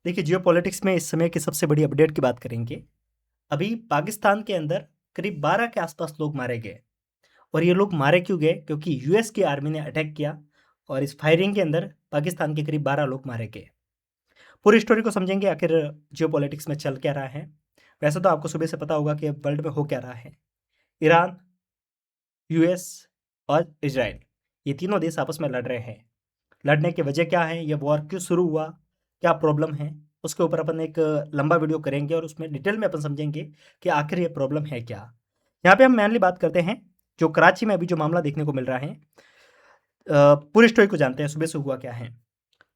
देखिए, जियोपॉलिटिक्स में इस समय की सबसे बड़ी अपडेट की बात करेंगे। अभी पाकिस्तान के अंदर करीब 12 के आसपास लोग मारे गए और ये लोग मारे क्यों गए? क्योंकि यूएस की आर्मी ने अटैक किया और इस फायरिंग के अंदर पाकिस्तान के करीब 12 लोग मारे गए। पूरी स्टोरी को समझेंगे आखिर जियोपॉलिटिक्स में चल क्या रहा है। वैसे तो आपको सुबह से पता होगा कि वर्ल्ड में हो क्या रहा है। ईरान, यूएस और इजराइल, ये तीनों देश आपस में लड़ रहे हैं। लड़ने की वजह क्या है, ये वॉर क्यों शुरू हुआ, क्या प्रॉब्लम है, उसके ऊपर अपन एक लंबा वीडियो करेंगे और उसमें डिटेल में अपन समझेंगे कि आखिर ये प्रॉब्लम है क्या। यहाँ पे हम मेनली बात करते हैं जो कराची में अभी जो मामला देखने को मिल रहा है। पूरी स्टोरी को जानते हैं, सुबह से हुआ क्या है।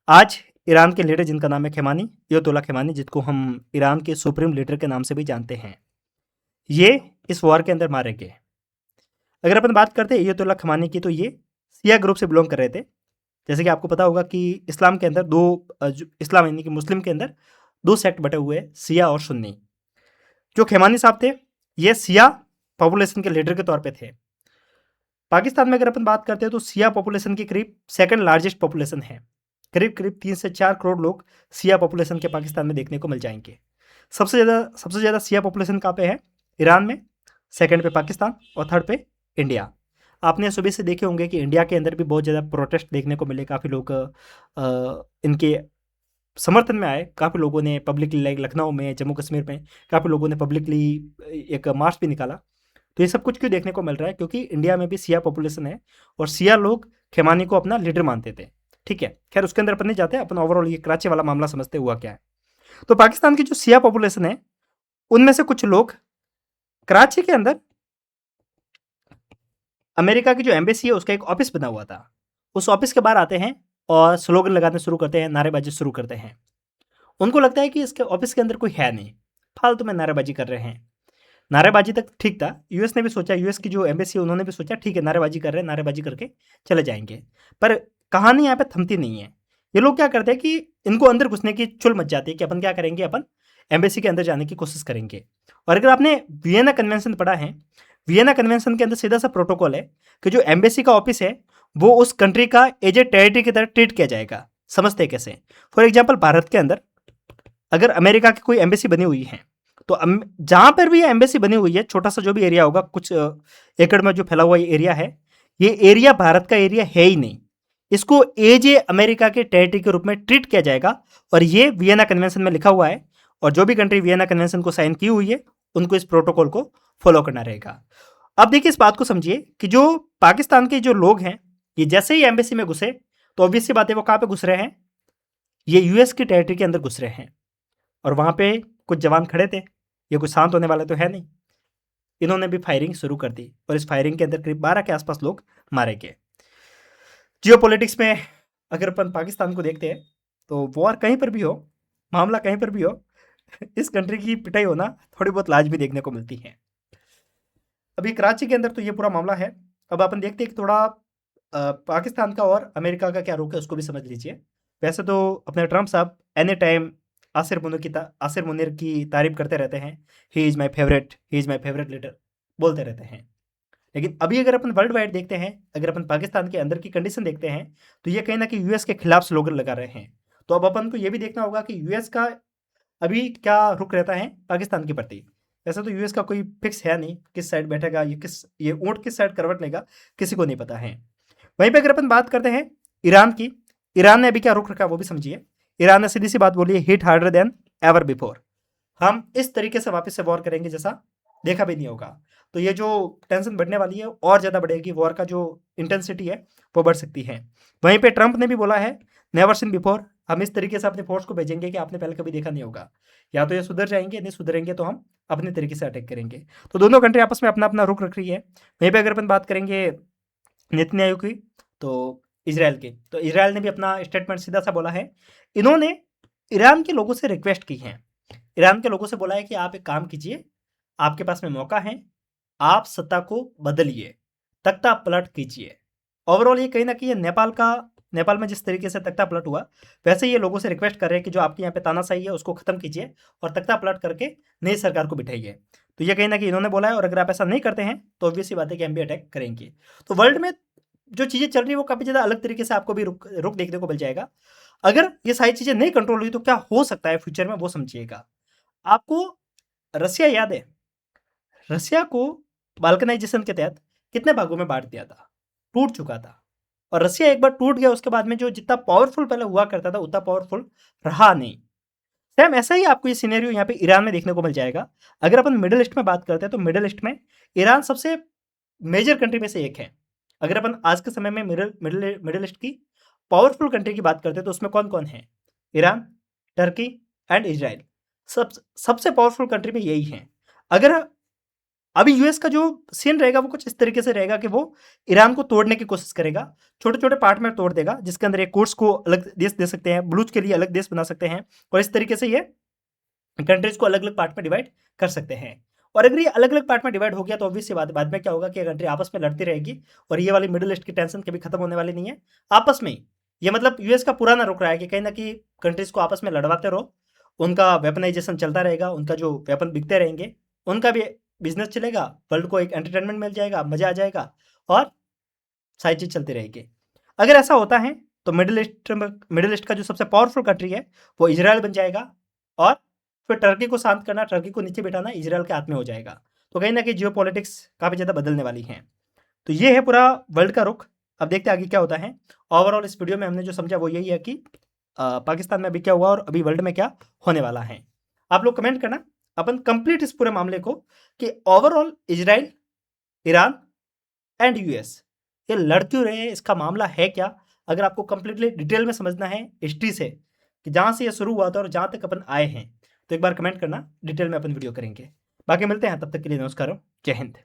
आज ईरान के लीडर जिनका नाम है खेमानी, अयतुल्ला खेमानी, जिसको हम ईरान के सुप्रीम लीडर के नाम से भी जानते हैं, ये इस वॉर के अंदर मारे गए। अगर अपन बात करते हैं अयतुल्ला खेमानी की, तो ये सिया ग्रुप से बिलोंग कर रहे थे। जैसे कि आपको पता होगा कि इस्लाम के अंदर इस्लाम यानी कि मुस्लिम के अंदर दो सेक्ट बटे हुए हैं, सिया और सुन्नी। जो खेमानी साहब थे, ये सिया पॉपुलेशन के लीडर के तौर पे थे। पाकिस्तान में अगर अपन बात करते हैं तो सिया पॉपुलेशन की करीब सेकंड लार्जेस्ट पॉपुलेशन है। करीब करीब 3 से 4 करोड़ लोग सिया पॉपुलेशन के पाकिस्तान में देखने को मिल जाएंगे। सबसे ज़्यादा सिया पॉपुलेशन कहाँ पे है? ईरान में, सेकंड पे पाकिस्तान और थर्ड पे इंडिया। आपने सुबह से देखे होंगे कि इंडिया के अंदर भी बहुत ज़्यादा प्रोटेस्ट देखने को मिले। काफ़ी लोग इनके समर्थन में आए। काफ़ी लोगों ने पब्लिकली, लाइक लखनऊ में, जम्मू कश्मीर में काफ़ी लोगों ने पब्लिकली एक मार्च भी निकाला। तो ये सब कुछ क्यों देखने को मिल रहा है? क्योंकि इंडिया में भी सिया पॉपुलेशन है और सिया लोग खेमानी को अपना लीडर मानते थे। ठीक है, खैर उसके अंदर अपन नहीं जाते, अपन ओवरऑल ये कराची वाला मामला समझते हुआ क्या है। तो पाकिस्तान की जो सिया पॉपुलेशन है, उनमें से कुछ लोग कराची के अंदर अमेरिका की जो एम्बेसी है उसका एक ऑफिस बना हुआ था, उस ऑफिस के बाहर आते हैं और स्लोगन लगाने शुरू करते हैं, नारेबाजी शुरू करते हैं। उनको लगता है कि इसके ऑफिस के अंदर कोई है नहीं, फालतू में नारेबाजी कर रहे हैं। नारेबाजी तक ठीक था। यूएस ने भी सोचा, यूएस की जो एम्बेसी है उन्होंने भी सोचा ठीक है, नारेबाजी कर रहे हैं, नारेबाजी करके चले जाएंगे। पर कहानी यहाँ पे थमती नहीं है। ये लोग क्या करते हैं कि इनको अंदर घुसने की चुल मच जाती है कि अपन क्या करेंगे, अपन एम्बेसी के अंदर जाने की कोशिश करेंगे। और अगर आपने वियना कन्वेंशन पढ़ा है, वियना कन्वेंशन के अंदर सीधा सा प्रोटोकॉल है कि जो एम्बेसी का ऑफिस है वो उस कंट्री का एज ए टेरिटरी की तरह ट्रीट किया जाएगा। समझते हैं कैसे? फॉर एग्जाम्पल, भारत के अंदर अगर अमेरिका की कोई एम्बेसी बनी हुई है, तो जहां पर भी ये एम्बेसी बनी हुई है, छोटा सा जो भी एरिया होगा, कुछ एकड़ में जो फैला हुआ ये एरिया है, ये एरिया भारत का एरिया है ही नहीं। इसको एज ए अमेरिका के टेरिटरी के रूप में ट्रीट किया जाएगा और ये वियना कन्वेंशन में लिखा हुआ है। और जो भी कंट्री वियना कन्वेंशन को साइन की हुई है उनको इस प्रोटोकॉल को फॉलो करना रहेगा। अब देखिए, इस बात को समझिए कि जो पाकिस्तान के जो लोग हैं, ये जैसे ही एम्बेसी में घुसे तो ऑब्वियस सी बात है वो कहाँ पे घुस रहे हैं? ये यूएस की टेरिटरी के अंदर घुस रहे हैं। और वहाँ पे कुछ जवान खड़े थे, ये कुछ शांत होने वाले तो है नहीं। इन्होंने भी फायरिंग शुरू कर दी और इस फायरिंग के अंदर करीब 12 के आसपास लोग मारे गए। जियोपॉलिटिक्स में अगर अपन पाकिस्तान को देखते हैं तो वॉर कहीं पर भी हो, मामला कहीं पर भी हो, इस कंट्री की पिटाई होना थोड़ी बहुत लाज भी देखने को मिलती है। अभी कराची के अंदर तो ये पूरा मामला है। अब अपन देखते हैं कि थोड़ा पाकिस्तान का और अमेरिका का क्या रुख है, उसको भी समझ लीजिए। वैसे तो अपने ट्रम्प साहब एनी टाइम आसिर मुनीर की तारीफ करते रहते हैं। He is my favourite, he is my favourite leader बोलते रहते हैं। लेकिन अभी अगर अपन वर्ल्ड वाइड देखते हैं, अगर अपन पाकिस्तान के अंदर की कंडीशन देखते हैं, तो ये कहीं ना कहीं यूएस के खिलाफ स्लोगन लगा रहे हैं। तो अब अपन को ये भी देखना होगा कि यूएस का अभी क्या रुख रहता है पाकिस्तान के प्रति। वैसे तो यूएस का कोई फिक्स है नहीं, किस साइड बैठेगा, ये ऊँट किस साइड करवट लेगा, किसी को नहीं पता है। वहीं पे अगर अपन बात करते हैं ईरान की, ईरान ने अभी क्या रुख रखा वो भी समझिए। ईरान ने सीधी सी बात बोली है, hit harder than ever before. हम इस तरीके से वापस से वॉर करेंगे जैसा देखा भी नहीं होगा। तो ये जो टेंशन बढ़ने वाली है और ज़्यादा बढ़ेगी, वॉर का जो इंटेंसिटी है वो बढ़ सकती है। वहीं पे ट्रंप ने भी बोला है, नेवर सीन बिफोर, हम इस तरीके से अपने फोर्स को भेजेंगे कि आपने पहले कभी देखा नहीं होगा। या तो ये सुधर जाएंगे, नहीं सुधरेंगे तो हम अपने तरीके से अटैक करेंगे। तो दोनों कंट्री आपस में अपना अपना रुख रख रही है। वहीं पर अगर अपन बात करेंगे नेतन्याहू की, तो इसराइल की, तो इसराइल ने भी अपना स्टेटमेंट सीधा सा बोला है। इन्होंने ईरान के लोगों से रिक्वेस्ट की है, ईरान के लोगों से बोला है कि आप एक काम कीजिए, आपके पास में मौका है, आप सत्ता को बदलिए, तख्ता पलट कीजिए। ओवरऑल ये कहीं ना कहीं नेपाल में जिस तरीके से तख्ता पलट हुआ, वैसे ये लोगों से रिक्वेस्ट कर रहे हैं कि जो आपके यहाँ पे तानाशाही है उसको खत्म कीजिए और तख्ता पलट करके नई सरकार को बिठाइए। तो ये कहीं ना कहीं इन्होंने बोला है, और अगर आप ऐसा नहीं करते हैं तो ऑब्वियस सी बात है कि हम भी अटैक करेंगे। तो वर्ल्ड में जो चीज़ें चल रही है वो काफ़ी ज़्यादा अलग तरीके से आपको भी रुख रुख देखने को मिल जाएगा। अगर ये सारी चीज़ें नहीं कंट्रोल हुई तो क्या हो सकता है फ्यूचर में, वो समझिएगा। आपको रसिया याद है? रसिया को बाल्कनाइजेशन के तहत कितने भागों में बांट दिया था, टूट चुका था। और रसिया एक बार टूट गया, उसके बाद में जो जितना पावरफुल पहले हुआ करता था उतना पावरफुल रहा नहीं। सेम ऐसा ही आपको ये सिनेरियो यहाँ पे ईरान में देखने को मिल जाएगा। अगर अपन मिडिल ईस्ट में बात करते हैं तो मिडिल ईस्ट में ईरान सबसे मेजर कंट्री में से एक है। अगर अपन आज के समय में मिडिल ईस्ट की पावरफुल कंट्री की बात करते हैं तो उसमें कौन कौन है? Iran, Turkey and Israel. सबसे पावरफुल कंट्री में यही है। अगर अभी यूएस का जो सीन रहेगा वो कुछ इस तरीके से रहेगा कि वो ईरान को तोड़ने की कोशिश करेगा, छोटे छोटे पार्ट में तोड़ देगा, जिसके अंदर एक कोर्स को अलग देश दे सकते हैं, बलूच के लिए अलग देश बना सकते हैं, और इस तरीके से ये कंट्रीज को अलग अलग पार्ट में डिवाइड कर सकते हैं। और अगर ये अलग अलग पार्ट में डिवाइड हो गया तो ऑब्वियस सी बात है, बाद में क्या होगा कि कंट्री आपस में लड़ती रहेगी, और ये वाली मिडिल ईस्ट की टेंशन कभी खत्म होने वाली नहीं है। आपस में ये मतलब यूएस का पुराना रुख रहा है कि कहीं ना कहीं कंट्रीज को आपस में लड़वाते रहो, उनका वेपनाइजेशन चलता रहेगा, उनका जो वेपन बिकते रहेंगे, उनका भी बिजनेस चलेगा, वर्ल्ड को एक एंटरटेनमेंट मिल जाएगा, मजा आ जाएगा, और सारी चीज चलती रहेगी। अगर ऐसा होता है तो मिडिल ईस्ट का जो सबसे पावरफुल कंट्री है वो इजराइल बन जाएगा, और फिर टर्की को शांत करना, टर्की को नीचे बिठाना इजराइल के हाथ में हो जाएगा। तो कहीं ना कहीं जियो पॉलिटिक्स काफ़ी ज़्यादा बदलने वाली हैं। तो ये है पूरा वर्ल्ड का रुख। अब देखते हैं आगे क्या होता है। ओवरऑल इस वीडियो में हमने जो समझा वो यही है कि पाकिस्तान में अभी क्या हुआ और अभी वर्ल्ड में क्या होने वाला है। आप लोग कमेंट करना अपन कंप्लीट इस पूरे मामले को कि overall Israel, Iran and US ये लड़ क्यों रहे हैं, इसका मामला है क्या। अगर आपको कंप्लीटली डिटेल में समझना है हिस्ट्री से कि जहाँ से ये शुरू हुआ था और जहाँ तक अपन आए हैं, तो एक बार कमेंट करना, डिटेल में अपन वीडियो करेंगे। बाकी मिलते हैं, तब तक के लिए नमस्कार, जय हिंद।